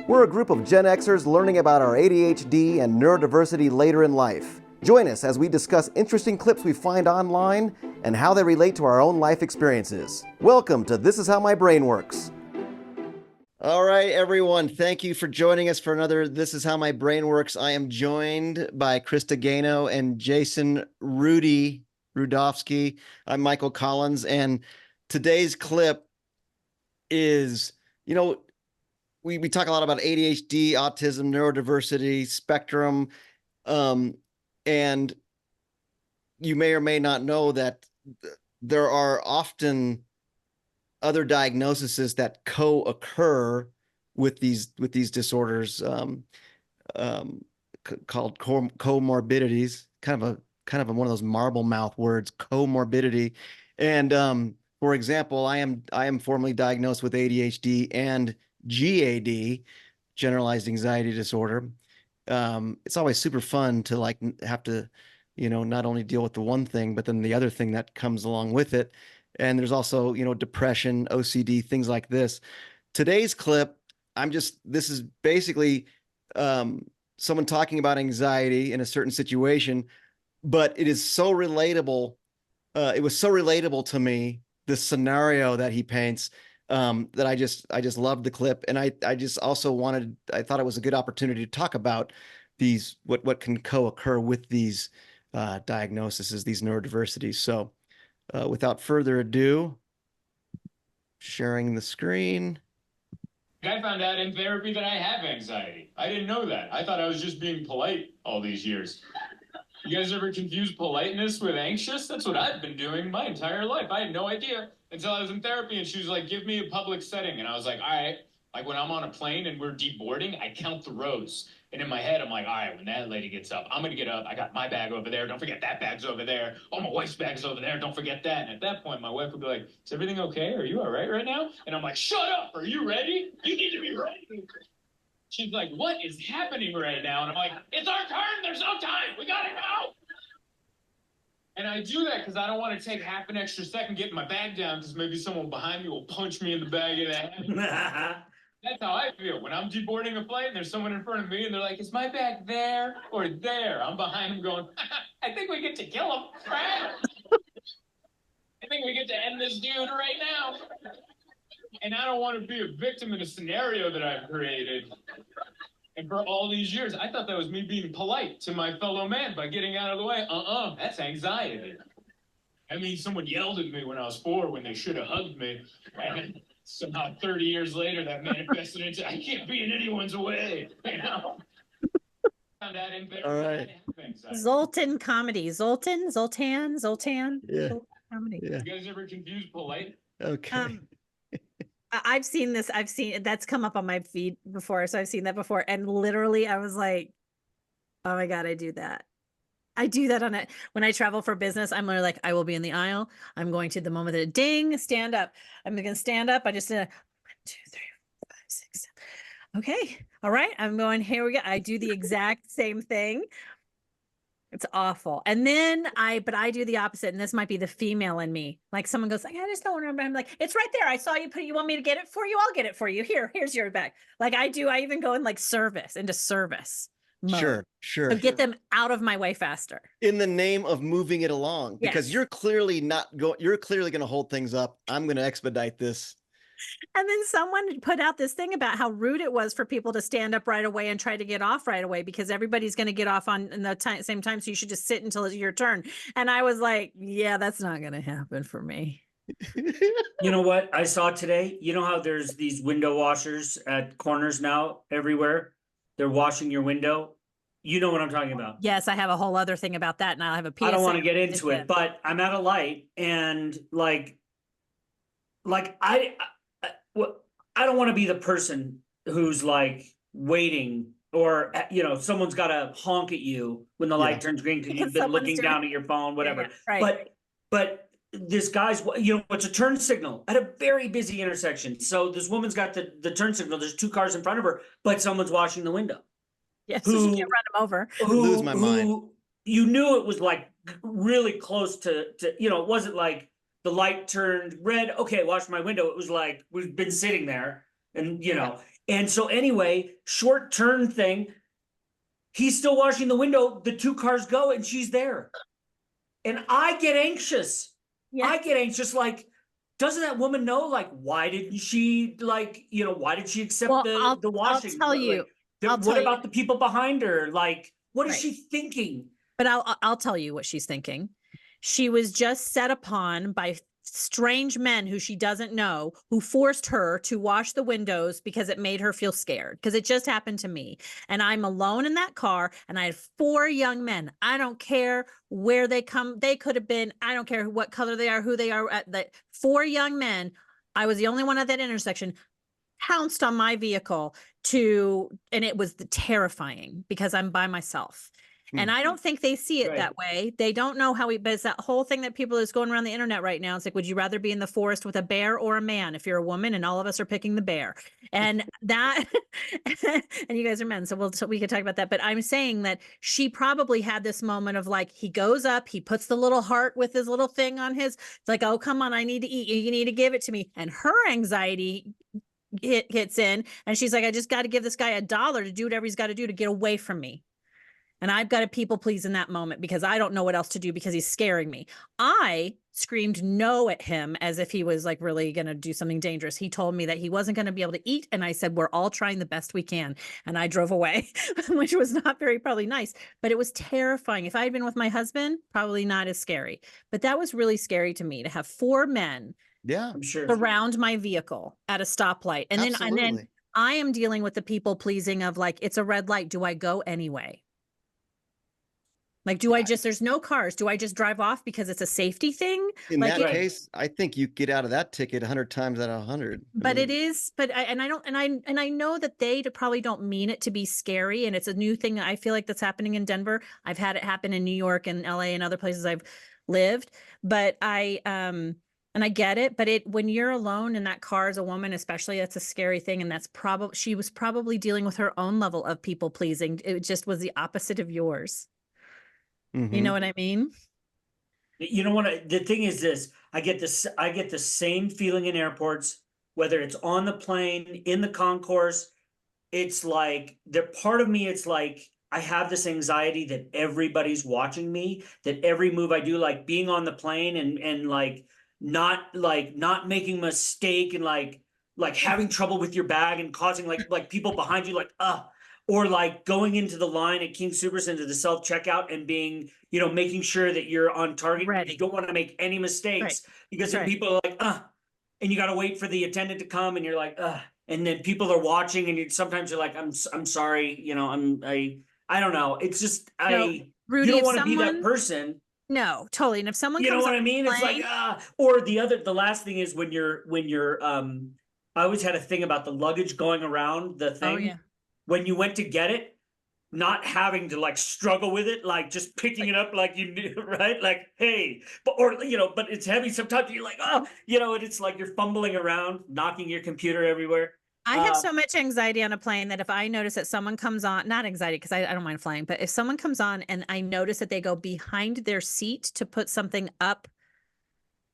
We're a group of Gen Xers learning about our ADHD and neurodiversity later in life. Join us as we discuss interesting clips we find online and how they relate to our own life experiences. Welcome to This Is How My Brain Works. All right, everyone. Thank you for joining us for another This Is How My Brain Works. I am joined by Krista Gano and Jason Rudofsky. I'm Michael Collins, and today's clip is, we talk a lot about ADHD, autism, neurodiversity, spectrum, and you may or may not know that there are often other diagnoses that co-occur with these disorders, called comorbidities. Kind of one of those marble mouth words, comorbidity. And for example, I am formally diagnosed with ADHD and GAD, generalized anxiety disorder. It's always super fun to have to, not only deal with the one thing, but then the other thing that comes along with it. And there's also, depression, OCD, things like this. Today's clip, this is basically someone talking about anxiety in a certain situation, but it is so relatable. It was so relatable to me, the scenario that he paints, that I just loved the clip. And I thought it was a good opportunity to talk about these, what can co-occur with these diagnoses, these neurodiversities. So without further ado, sharing the screen. I found out in therapy that I have anxiety. I didn't know that. I thought I was just being polite all these years. You guys ever confuse politeness with anxious? That's what I've been doing my entire life. I had no idea until I was in therapy, and she was like, give me a public setting. And I was like, all right. Like when I'm on a plane and we're deboarding, I count the rows. And in my head, I'm like, all right, when that lady gets up, I'm going to get up. I got my bag over there. Don't forget that bag's over there. Oh, my wife's bag's over there. Don't forget that. And at that point, my wife would be like, is everything okay? Are you all right now? And I'm like, shut up. Are you ready? You need to be ready. She's like, what is happening right now? And I'm like, it's our turn. There's no time. We got to go. And I do that because I don't want to take half an extra second getting my bag down because maybe someone behind me will punch me in the back of the head. That's how I feel. When I'm deboarding a flight and there's someone in front of me and they're like, is my bag there or there? I'm behind them going, I think we get to kill him, right? I think we get to end this dude right now. And I don't want to be a victim in a scenario that I've created. And for all these years, I thought that was me being polite to my fellow man by getting out of the way. That's anxiety. I mean, someone yelled at me when I was 4 when they should have hugged me. And somehow 30 years later, that manifested into, I can't be in anyone's way. Found out in All right. Zoltan comedy. Zoltan. Yeah. Comedy. Yeah. You guys ever confuse polite? Okay. I've seen this. That's come up on my feed before. So I've seen that before. And literally I was like, oh my God, I do that. I do that on it. When I travel for business, I'm literally like, I will be in the aisle. I'm going to the moment that ding, stand up. I'm going to stand up. I just, 1, 2, 3, 4, 5, 6, 7. Okay. All right. I'm going, here we go. I do the exact same thing. It's awful. And then I do the opposite. And this might be the female in me. Like someone goes like, I just don't remember. I'm like, it's right there. I saw you put it. You want me to get it for you? I'll get it for you. Here's your bag. Like I even go in like into service mode. Sure. So get them out of my way faster. In the name of moving it along, because Yes. you're clearly going to hold things up. I'm going to expedite this. And then someone put out this thing about how rude it was for people to stand up right away and try to get off right away because everybody's going to get off in the same time. So you should just sit until it's your turn. And I was like, yeah, that's not going to happen for me. You know what I saw today? You know how there's these window washers at corners now everywhere? They're washing your window. You know what I'm talking about. Yes, I have a whole other thing about that. And I'll have a PSA. I don't want to get into it, but I'm at a light and I don't want to be the person who's like waiting or, someone's got to honk at you when the light turns green because you've been looking down at your phone, whatever. Yeah, right. But this guy's, it's a turn signal at a very busy intersection. So this woman's got the turn signal. There's 2 cars in front of her, but someone's washing the window. Yeah, so she can't run them over. Lose my mind. You knew it was like really close to, it wasn't like the light turned red. Okay, wash my window. It was like, we've been sitting there and, And so anyway, short turn thing, he's still washing the window. The 2 cars go and she's there. And I get anxious. Yeah. I get anxious. Like, doesn't that woman know? Like, why didn't she, like, you know, why did she accept Well, the washing? I'll tell you. Like, what about the people behind her? Like, what is Right. she thinking? But I'll tell you what she's thinking. She was just set upon by strange men who she doesn't know, who forced her to wash the windows because it made her feel scared. Because it just happened to me. And I'm alone in that car and I had 4 young men. I don't care where they come. They could have been, I don't care what color they are, who they are. The 4 young men. I was the only one at that intersection, pounced on my vehicle and it was terrifying because I'm by myself. And I don't think they see it that way. They don't know how but it's that whole thing that people is going around the internet right now. It's like, would you rather be in the forest with a bear or a man if you're a woman? And all of us are picking the bear. And that, and you guys are men. So we could talk about that. But I'm saying that she probably had this moment of like, he goes up, he puts the little heart with his little thing on his, it's like, oh, come on, I need to eat. You need to give it to me. And her anxiety hits in and she's like, I just got to give this guy $1 to do whatever he's got to do to get away from me. And I've got to people please in that moment because I don't know what else to do because he's scaring me. I screamed no at him as if he was like really going to do something dangerous. He told me that he wasn't going to be able to eat. And I said, we're all trying the best we can. And I drove away, which was not probably nice, but it was terrifying. If I had been with my husband, probably not as scary, but that was really scary to me to have 4 men I'm sure around my vehicle at a stoplight. And then I am dealing with the people pleasing of like, it's a red light. Do I go anyway? Like, there's no cars. Do I just drive off because it's a safety thing? In like that case, I think you get out of that ticket 100 times out of 100. But it is, I know that they probably don't mean it to be scary. And it's a new thing. I feel like that's happening in Denver. I've had it happen in New York and LA and other places I've lived, but and I get it, but when you're alone in that car as a woman, especially, that's a scary thing. And she was probably dealing with her own level of people pleasing. It just was the opposite of yours. You know what I mean? You know what? The thing is this, I get the same feeling in airports, whether it's on the plane, in the concourse. It's like part of me, it's like I have this anxiety that everybody's watching me, that every move I do, like being on the plane and like not making a mistake and like having trouble with your bag and causing like people behind you like or like going into the line at King Soopers into the self-checkout and being, you know, making sure that you're on target. Ready. You don't want to make any mistakes because then people are like, and you got to wait for the attendant to come and you're like, and then people are watching and sometimes you're like, I'm sorry, you know, I don't know. It's just, Rudy, you don't want to be that person. No, totally. And if someone you comes know what I mean? It's like, or the last thing is when you're, I always had a thing about the luggage going around the thing. Oh, yeah. When you went to get it, not having to like struggle with it, like just picking it up like you knew, right? Like, hey, but it's heavy. Sometimes you're like, and it's like you're fumbling around, knocking your computer everywhere. I have so much anxiety on a plane that if I notice that someone comes on, not anxiety, because I don't mind flying, but if someone comes on and I notice that they go behind their seat to put something up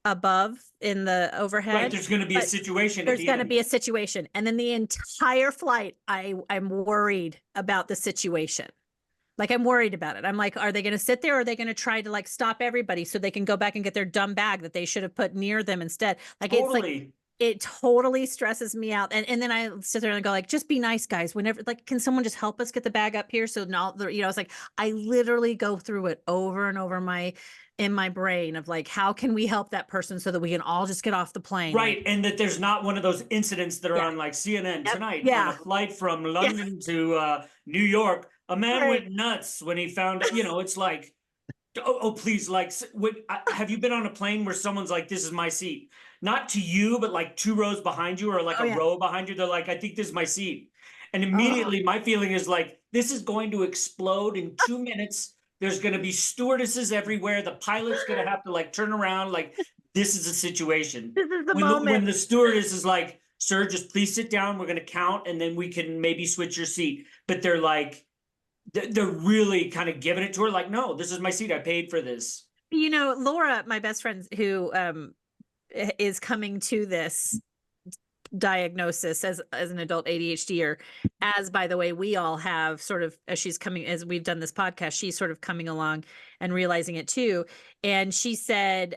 above in the overhead. Right, there's going to be a situation. There's going to be a situation. And then the entire flight, I'm worried about the situation. Like I'm worried about it. I'm like, are they going to sit there or are they going to try to like stop everybody so they can go back and get their dumb bag that they should have put near them instead? Like It's like, it totally stresses me out. And then I sit there and go like, just be nice, guys. Whenever, like, can someone just help us get the bag up here? So now, it's like, I literally go through it over and over in my brain of like, how can we help that person so that we can all just get off the plane? Right. And that there's not one of those incidents that are on like CNN tonight on a flight from London to New York. A man went nuts when he found, it's like, please, like, have you been on a plane where someone's like, this is my seat? Not to you, but like 2 rows behind you or like a row behind you. They're like, I think this is my seat. And immediately my feeling is like, this is going to explode in 2 minutes. There's going to be stewardesses everywhere. The pilot's going to have to like turn around. Like, this is a situation. This is the moment. When the stewardess is like, sir, just please sit down. We're going to count and then we can maybe switch your seat. But they're like, they're really kind of giving it to her. Like, no, this is my seat. I paid for this. Laura, my best friend who is coming to this diagnosis as an adult ADHDer, as by the way, we all have sort of, as we've done this podcast, she's sort of coming along and realizing it too. And she said,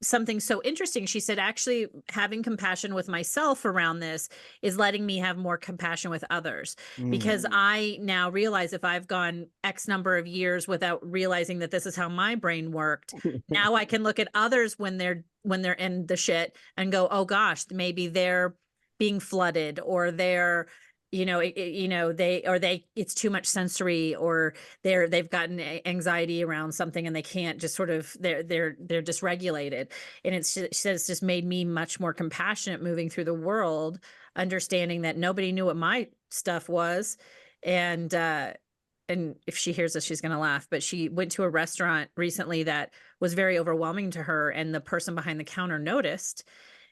something so interesting. She said, actually having compassion with myself around this is letting me have more compassion with others, because I now realize if I've gone X number of years without realizing that this is how my brain worked, now I can look at others when they're in the shit and go, oh gosh, maybe they're being flooded, or they're, it's too much sensory, or they've gotten anxiety around something and they can't just sort of, they're dysregulated. And she said it's just made me much more compassionate moving through the world, understanding that nobody knew what my stuff was. And if she hears this, she's going to laugh, but she went to a restaurant recently that was very overwhelming to her. And the person behind the counter noticed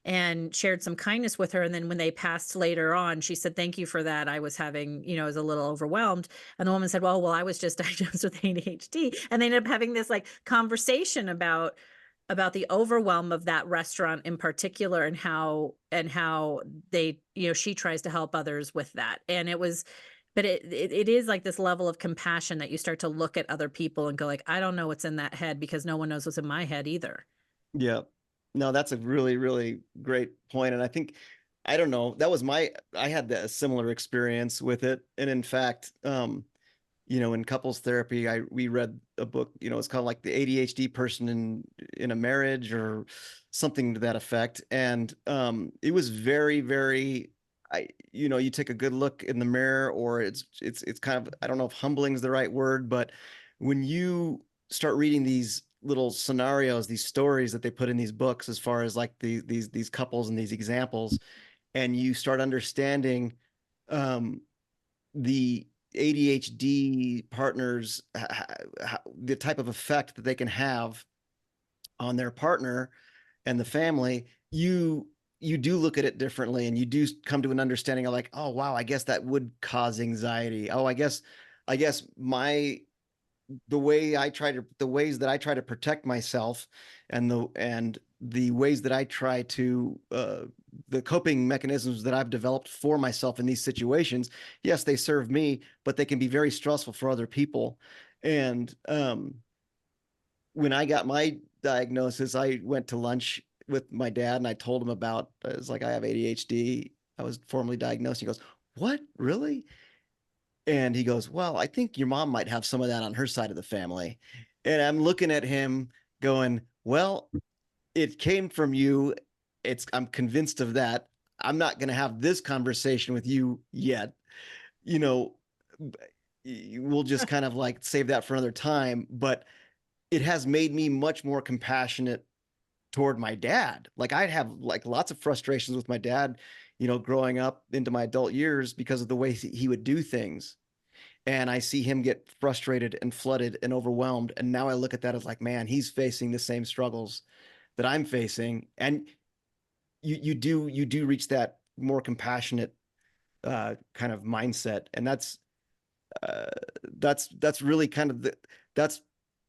and shared some kindness with her. And then when they passed later on, she said, thank you for that. I was having, I was a little overwhelmed. And the woman said, well, I was just diagnosed with ADHD. And they ended up having this like conversation about the overwhelm of that restaurant in particular, and how they, she tries to help others with that. And it was, but it is like this level of compassion that you start to look at other people and go like, I don't know what's in that head, because no one knows what's in my head either. Yeah. No, that's a really, really great point. And I think, I don't know, I had a similar experience with it. And in fact, in couples therapy, we read a book, it's called like the ADHD person in a marriage, or something to that effect. And it was very, very, you take a good look in the mirror, or it's kind of, I don't know if humbling is the right word, but when you start reading these little scenarios, these stories that they put in these books, as far as like these couples and these examples, and you start understanding the ADHD partners, the type of effect that they can have on their partner and the family, you do look at it differently, and you do come to an understanding of like, oh wow, I guess that would cause anxiety. Oh, I guess the ways that I try to protect myself, and the ways that I try to the coping mechanisms that I've developed for myself in these situations, yes, they serve me, but they can be very stressful for other people. And when I got my diagnosis, I went to lunch with my dad, and I told him about, I was like, I have ADHD. I was formally diagnosed. He goes, what, really? And he goes, well, I think your mom might have some of that on her side of the family. And I'm looking at him going, well, it came from you. I'm convinced of that. I'm not going to have this conversation with you yet. We'll just kind of like save that for another time. But it has made me much more compassionate toward my dad. Like, I'd have like lots of frustrations with my dad, growing up into my adult years, because of the way he would do things. And I see him get frustrated and flooded and overwhelmed. And now I look at that as like, man, he's facing the same struggles that I'm facing. And you do reach that more compassionate kind of mindset. And that's really kind of that's,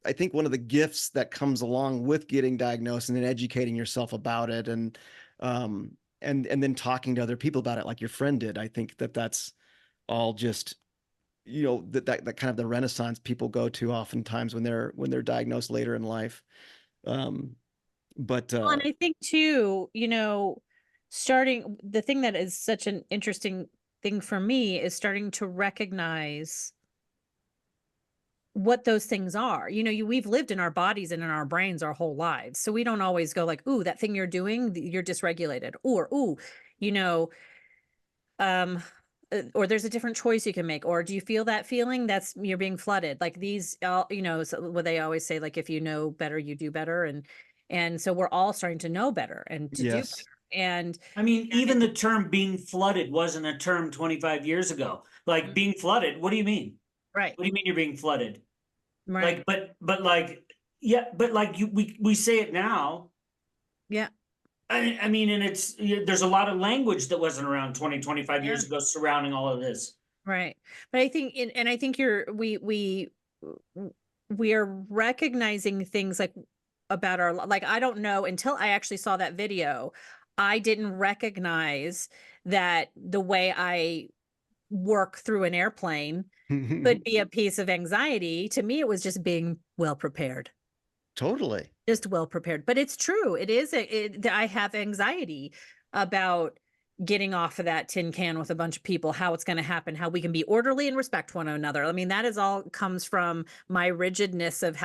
I think, one of the gifts that comes along with getting diagnosed, and then educating yourself about it, and then talking to other people about it, like your friend did. I think that's all just, that kind of the renaissance people go to oftentimes when they're diagnosed later in life. And I think too, starting, the thing that is such an interesting thing for me is starting to recognize what those things are. We've lived in our bodies and in our brains our whole lives. So we don't always go like, ooh, that thing you're doing, you're dysregulated, or, ooh, or there's a different choice you can make, or do you feel that feeling? That's, you're being flooded. Like these, so what they always say, like, if you know better, you do better. And so we're all starting to know better and to do better. And I mean, even the term being flooded wasn't a term 25 years ago. Like, being flooded, what do you mean? Right. What do you mean you're being flooded? Right. Like, but like, yeah, but like we say it now. Yeah. I mean, and there's a lot of language that wasn't around 20, 25 years ago surrounding all of this. Right. But I think, and I think we are recognizing things like about our, like, I don't know, until I actually saw that video, I didn't recognize that the way I work through an airplane could be a piece of anxiety. To me, it was just being well prepared. Totally. Just well prepared. But it's true. It is. I have anxiety about getting off of that tin can with a bunch of people, how it's going to happen, how we can be orderly and respect one another. I mean, that is all comes from my rigidness of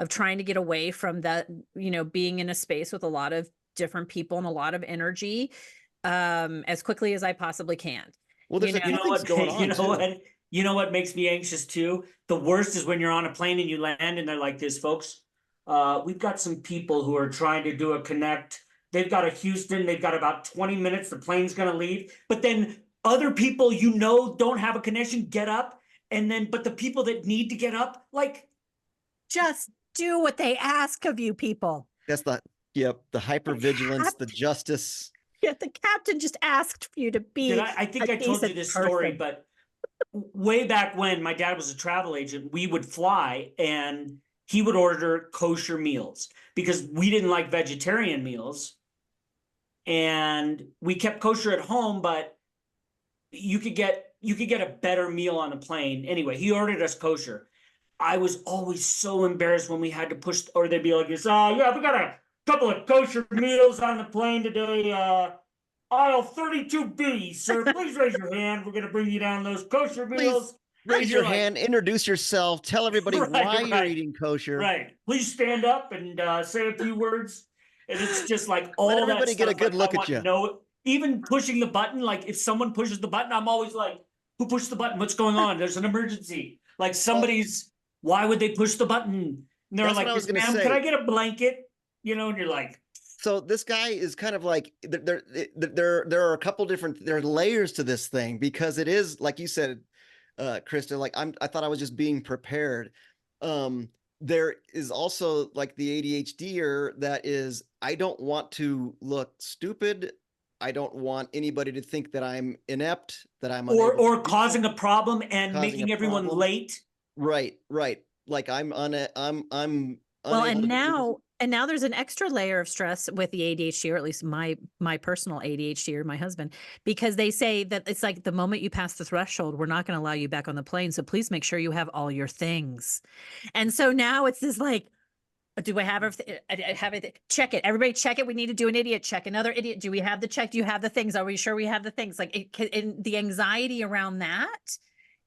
trying to get away from that, being in a space with a lot of different people and a lot of energy, as quickly as I possibly can. Well, there's you know what going on you know what makes me anxious too? The worst is when you're on a plane and you land and they're like this, folks. We've got some people who are trying to do a connect. They've got a Houston. They've got about 20 minutes. The plane's going to leave. But then other people, don't have a connection, get up. And then, but the people that need to get up, like, just do what they ask of you, people. That's the hypervigilance, the justice. Yeah, the captain just asked for you to be. I think I told you this story, but way back when my dad was a travel agent, we would fly and he would order kosher meals because we didn't like vegetarian meals. And we kept kosher at home, but you could get a better meal on a plane. Anyway, he ordered us kosher. I was always so embarrassed when we had to push, or they'd be like, yeah, we got a couple of kosher meals on the plane today. Aisle 32B, sir. Please raise your hand. We're going to bring you down those kosher meals. Raise your hand, introduce yourself, tell everybody why you're eating kosher. Right. Please stand up and say a few words. And it's just like all Let everybody that stuff, get a good look at you. No, even pushing the button, like if someone pushes the button, I'm always like, who pushed the button? What's going on? There's an emergency. Like why would they push the button? And they're like, ma'am, can I get a blanket? And you're like, so this guy is kind of like there are a couple different there are layers to this thing, because it is like you said, Krista, like I thought I was just being prepared. There is also like the ADHDer that is, I don't want to look stupid. I don't want anybody to think that I'm inept, that I'm or causing a problem and making everyone late. Right. Like I'm well, and now there's an extra layer of stress with the ADHD, or at least my personal ADHD, or my husband, because they say that it's like the moment you pass the threshold, we're not going to allow you back on the plane. So please make sure you have all your things. And so now it's this like, do I have everything? I have it. Check it. Everybody check it. We need to do an idiot check. Another idiot. Do we have the check? Do you have the things? Are we sure we have the things? Like and the anxiety around that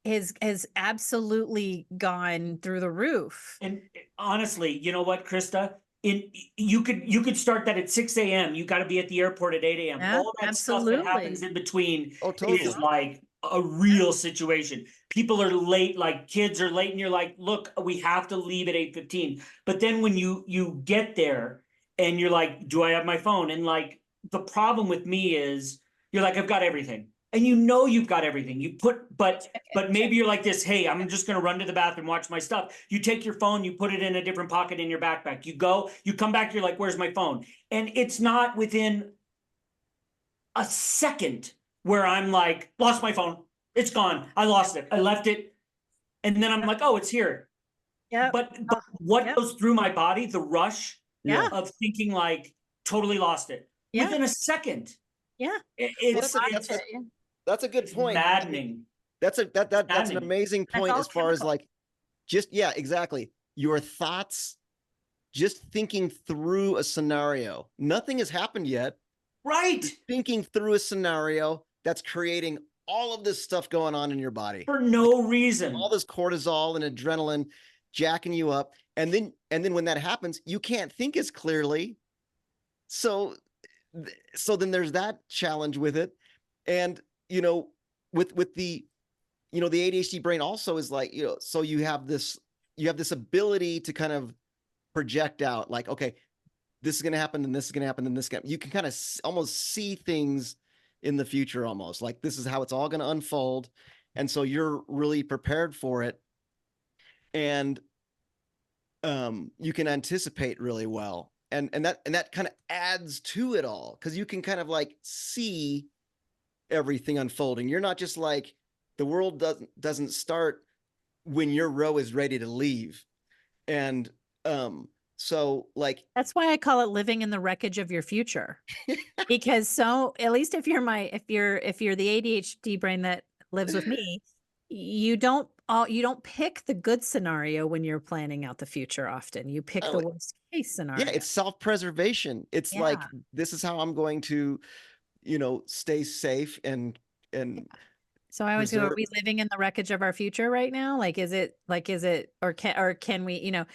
has absolutely gone through the roof. And honestly, you know what, Krista? You could start that at 6 a.m. You got to be at the airport at 8 a.m. Yeah, all that stuff that happens in between totally. is like a real situation. People are late, like kids are late, and you're like, look, we have to leave at 8:15. But then when you get there and you're like, do I have my phone? And like the problem with me is you're like, I've got everything. And you've got everything. But maybe you're like this, hey, I'm just gonna run to the bathroom, watch my stuff. You take your phone, you put it in a different pocket in your backpack. You go, you come back, you're like, where's my phone? And it's not within a second where I'm like, lost my phone. It's gone. I lost it. I left it. And then I'm like, oh, it's here. Yeah. But what goes through my body, the rush of thinking like totally lost it within a second. Yeah. That's a good point. Maddening. That's an amazing point as far as like, exactly. Your thoughts, just thinking through a scenario. Nothing has happened yet. Right. You're thinking through a scenario that's creating all of this stuff going on in your body. For no reason. All this cortisol and adrenaline jacking you up. And then when that happens, you can't think as clearly. So then there's that challenge with it. And with the the ADHD brain also is like, so you have this ability to kind of project out like, okay, this is going to happen and this is going to happen and this you can kind of almost see things in the future, almost like this is how it's all going to unfold. And so you're really prepared for it. And you can anticipate really well. And that kind of adds to it all, because you can kind of like see everything unfolding. You're not just like, the world doesn't start when your row is ready to leave. And So like, That's why I call it living in the wreckage of your future. Because so at least if you're the ADHD brain that lives with me, you don't pick the good scenario when you're planning out the future often. You pick the oh, worst case yeah, scenario. it's self-preservation. It's like, Yeah. this is how I'm going to, stay safe and So I always go, are preserve. we living in the wreckage of our future right now? Or can we,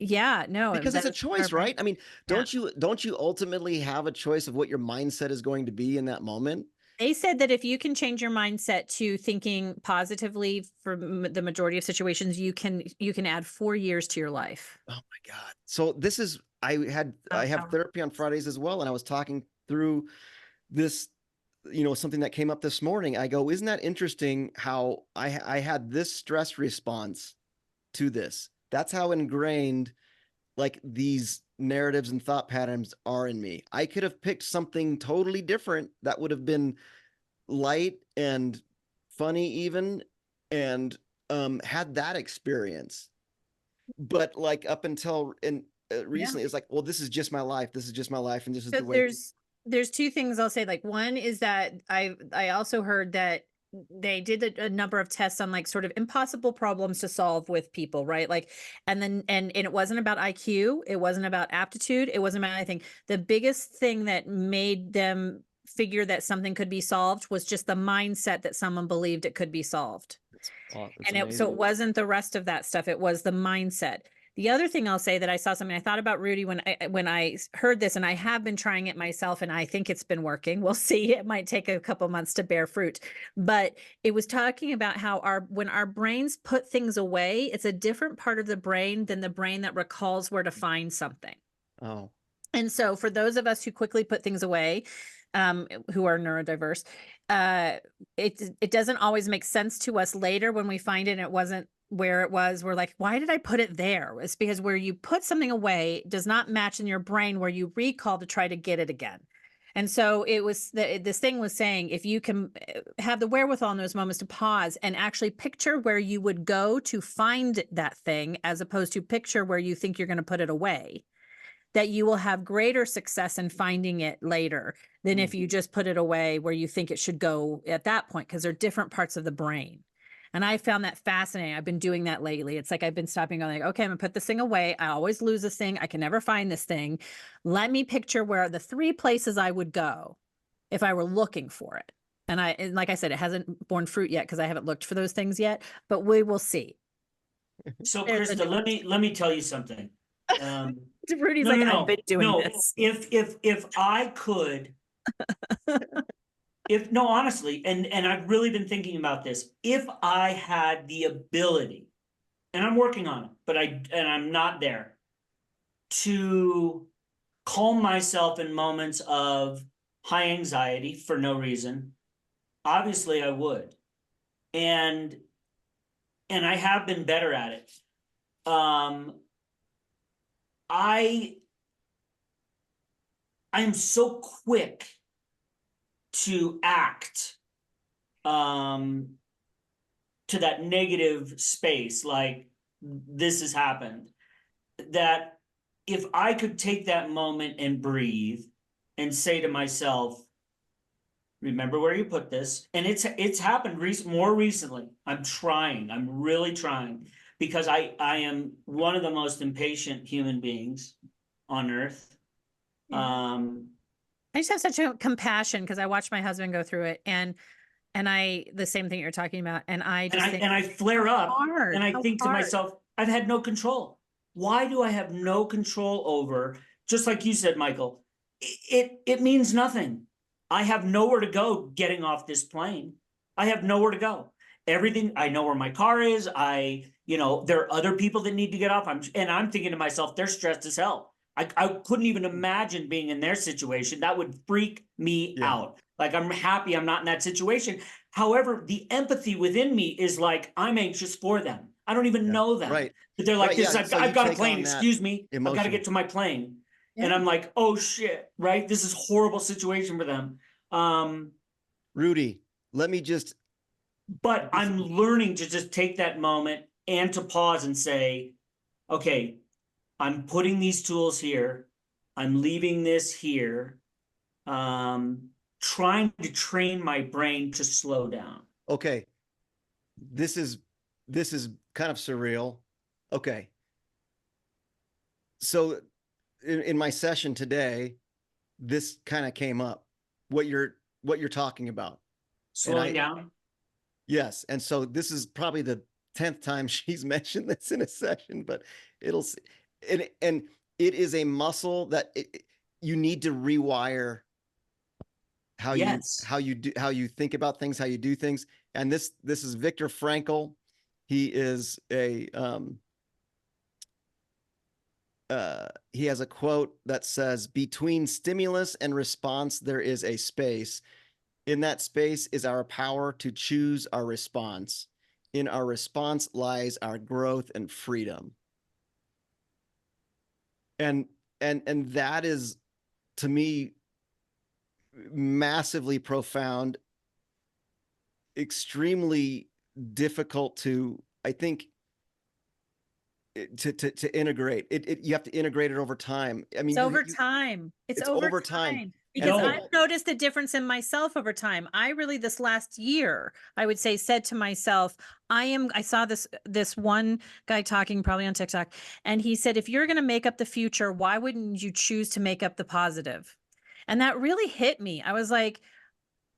yeah, no, Because it's that a is what our choice, brain. right? I mean, Yeah. don't you ultimately have a choice of what your mindset is going to be in that moment? They said that if you can change your mindset to thinking positively for the majority of situations, you can add 4 years to your life. Oh my God. So this is I have Power. therapy on Fridays as well, and I was talking through this, something that came up this morning. I go, isn't that interesting how I had this stress response to this? That's how ingrained like these narratives and thought patterns are in me. I could have picked something totally different that would have been light and funny even, and had that experience. But like up until Yeah. recently, it's like, well, this is just my life. This is just my life, and this is So the way. there's two things I'll say. Like one is that I also heard that they did a number of tests on like sort of impossible problems to solve with people, right? Like, and then and it wasn't about IQ, it wasn't about aptitude, it wasn't about anything. The biggest thing that made them figure that something could be solved was just the mindset that someone believed it could be solved. It's And so amazing. it wasn't the rest of that stuff. It was the mindset. The other thing I'll say that I saw something I thought about Rudy when I heard this, and I have been trying it myself, and I think it's been working. We'll see. It might take a couple months to bear fruit, but it was talking about how when our brains put things away, it's a different part of the brain than the brain that recalls where to find something. Oh, And so for those of us who quickly put things away, who are neurodiverse, it doesn't always make sense to us later when we find it and it wasn't where it was. We're like, why did I put it there? It's because where you put something away does not match in your brain where you recall to try to get it again. And so this thing was saying, if you can have the wherewithal in those moments to pause and actually picture where you would go to find that thing, as opposed to picture where you think you're going to put it away, that you will have greater success in finding it later than if you just put it away where you think it should go at that point, because they're different parts of the brain. And I found that fascinating. I've been doing that lately. It's like I've been stopping going like, okay, I'm gonna put this thing away. I always lose this thing. I can never find this thing. Let me picture where the 3 places I would go if I were looking for it. And like I said, it hasn't borne fruit yet because I haven't looked for those things yet, but we will see. So There's a Krista, let me tell you something. Rudy's No, like, no, I've no, been doing no. this. If I could, if no, honestly, and I've really been thinking about this. If I had the ability, and I'm working on it, but I'm not there, to calm myself in moments of high anxiety for no reason, obviously I would. And I have been better at it. I am so quick to act to that negative space, like this has happened, that if I could take that moment and breathe and say to myself, remember where you put this. And it's happened more recently. I'm really trying, because I am one of the most impatient human beings on earth. I just have such a compassion because I watched my husband go through it, and the same thing you're talking about, and I just think I flare up hard, and I how think to hard. myself, I've had no control. Why do I have no control over, just like you said, Michael, it means nothing. I have nowhere to go getting off this plane. I have nowhere to go. Everything, I know where my car is. There are other people that need to get off. I'm thinking to myself, they're stressed as hell. I couldn't even imagine being in their situation. That would freak me out. Like, I'm happy I'm not in that situation. However, the empathy within me is like, I'm anxious for them. I don't even know them. right. But they're like, Right, this, yeah. So I've you got a take plane, on that excuse me. I've got to emotion. get to my plane. Yeah. And I'm like, oh shit, right? This is a horrible situation for them. Rudy, let me just, But I'm learning to just take that moment and to pause and say, okay, I'm putting these tools here. I'm leaving this here. Trying to train my brain to slow down. Okay. This is kind of surreal. Okay. So in my session today, this kind of came up, what you're talking about. Slowing down. Yes. And so this is probably the 10th time she's mentioned this in a session, but and it is a muscle that you need to rewire how you think about things, how you do things. And this is Viktor Frankl. He is he has a quote that says, between stimulus and response, there is a space. In that space is our power to choose our response. In our response lies our growth and freedom. And that is, to me, massively profound, extremely difficult to, I think, to integrate it. You have to integrate it over time. I mean, It's over time. It's over time. Because I've noticed the difference in myself over time. I really, this last year, I would say, said to myself, I saw this one guy talking probably on TikTok, and he said, if you're going to make up the future, why wouldn't you choose to make up the positive? And that really hit me. I was like,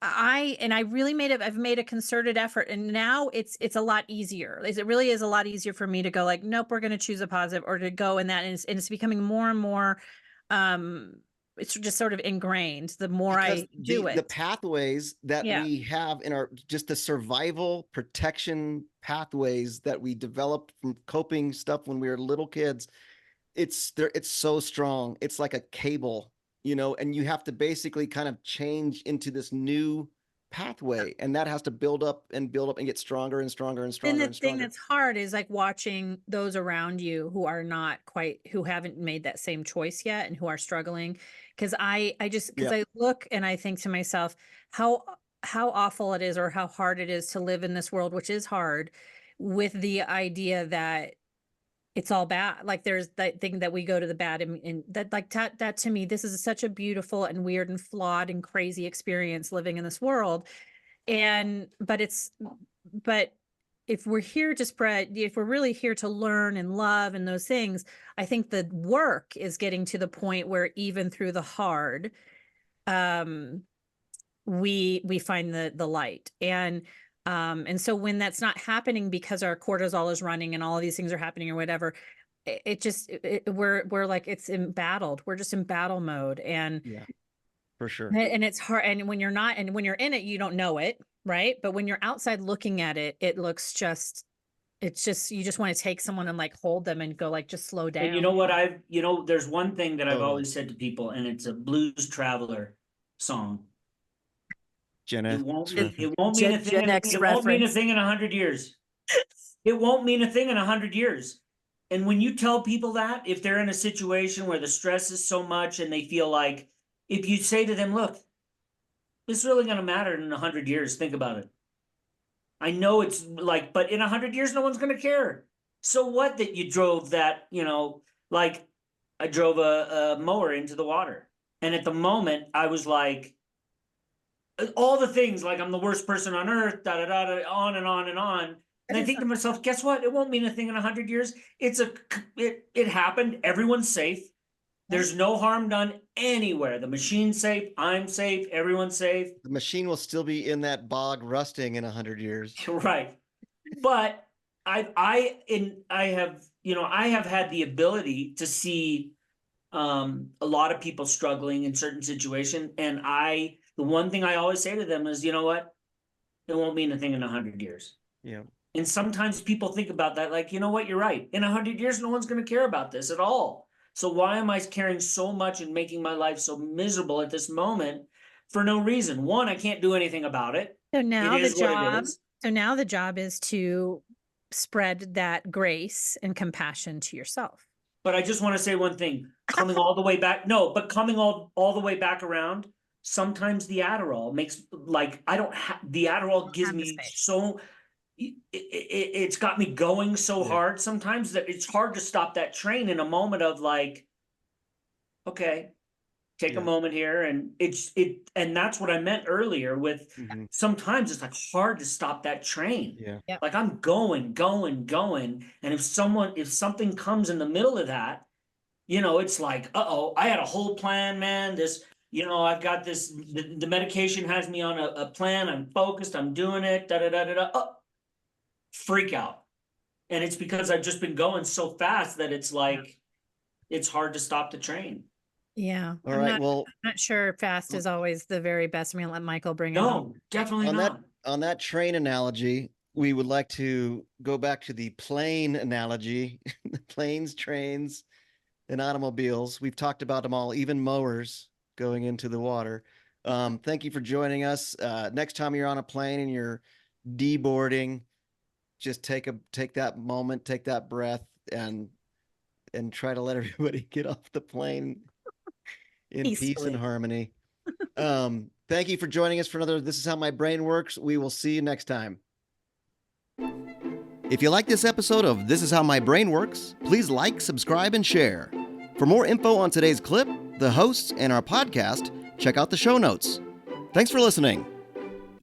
I've made a concerted effort, and now it's a lot easier. It really is a lot easier for me to go like, nope, we're going to choose a positive, or to go in that. And it's becoming more and more, it's just sort of ingrained the more I do it. The pathways that we have in our, just the survival protection pathways that we developed from coping stuff when we were little kids, it's so strong. It's like a cable, and you have to basically kind of change into this new pathway, and that has to build up and get stronger and stronger and stronger. And the thing that's hard is like watching those around you who are who haven't made that same choice yet and who are struggling. Cause I look and I think to myself, how awful it is, or how hard it is to live in this world, which is hard, with the idea that it's all bad. Like there's that thing that we go to the bad, and that to me, this is such a beautiful and weird and flawed and crazy experience living in this world. But if we're here to spread, if we're really here to learn and love and those things, I think the work is getting to the point where even through the hard, we find the light. And so when that's not happening because our cortisol is running and all of these things are happening or whatever, we're like, it's embattled. We're just in battle mode. And yeah, for sure. And it's hard. And when you're not, and when you're in it, you don't know it. Right. But when you're outside looking at it, it looks you just want to take someone and like hold them and go like, just slow down. And you know what there's one thing that I've always said to people, and it's a Blues Traveler song. It won't mean a thing. It won't mean a thing in 100 years. It won't mean a thing in 100 years. And when you tell people that, if they're in a situation where the stress is so much and they feel like, if you say to them, look, this is really going to matter in 100 years. Think about it. I know it's like, but in 100 years, no one's going to care. So what that you drove that, like I drove a mower into the water. And at the moment I was like, all the things, like I'm the worst person on earth, on and on and on. And I think to myself, guess what? It won't mean a thing in 100 years. It happened. Everyone's safe. There's no harm done anywhere. The machine's safe. I'm safe. Everyone's safe. The machine will still be in that bog rusting in 100 years. Right. But I have had the ability to see a lot of people struggling in certain situations. And the one thing I always say to them is, you know what? It won't mean a thing in 100 years. Yeah. And sometimes people think about that, like, you know what? You're right. In 100 years, no one's going to care about this at all. So why am I caring so much and making my life so miserable at this moment for no reason? One, I can't do anything about it. So now the job is to spread that grace and compassion to yourself. But I just want to say one thing, coming all the way back. No, but coming all the way back around. Sometimes the Adderall makes, like, the Adderall gives me so, it's got me going so hard sometimes that it's hard to stop that train in a moment of like, okay, take a moment here. And and that's what I meant earlier with sometimes it's like hard to stop that train. Yeah. Like I'm going. And if something comes in the middle of that, it's like, uh-oh, I had a whole plan, man. I've got this, the medication has me on a plan. I'm focused. I'm doing it. Oh, freak out. And it's because I've just been going so fast that it's like, it's hard to stop the train. Yeah. All right. Well, I'm not sure fast is always the very best. I'm going to let Michael bring it home. No, definitely not. On that train analogy, we would like to go back to the plane analogy, planes, trains, and automobiles. We've talked about them all, even mowers going into the water. Thank you for joining us. Next time you're on a plane and you're deboarding, just take that moment, take that breath, and try to let everybody get off the plane in peace and harmony. Thank you for joining us for another This Is How My Brain Works. We will see you next time. If you like this episode of This Is How My Brain Works, please like, subscribe, and share. For more info on today's clip, the hosts, and our podcast, check out the show notes. Thanks for listening.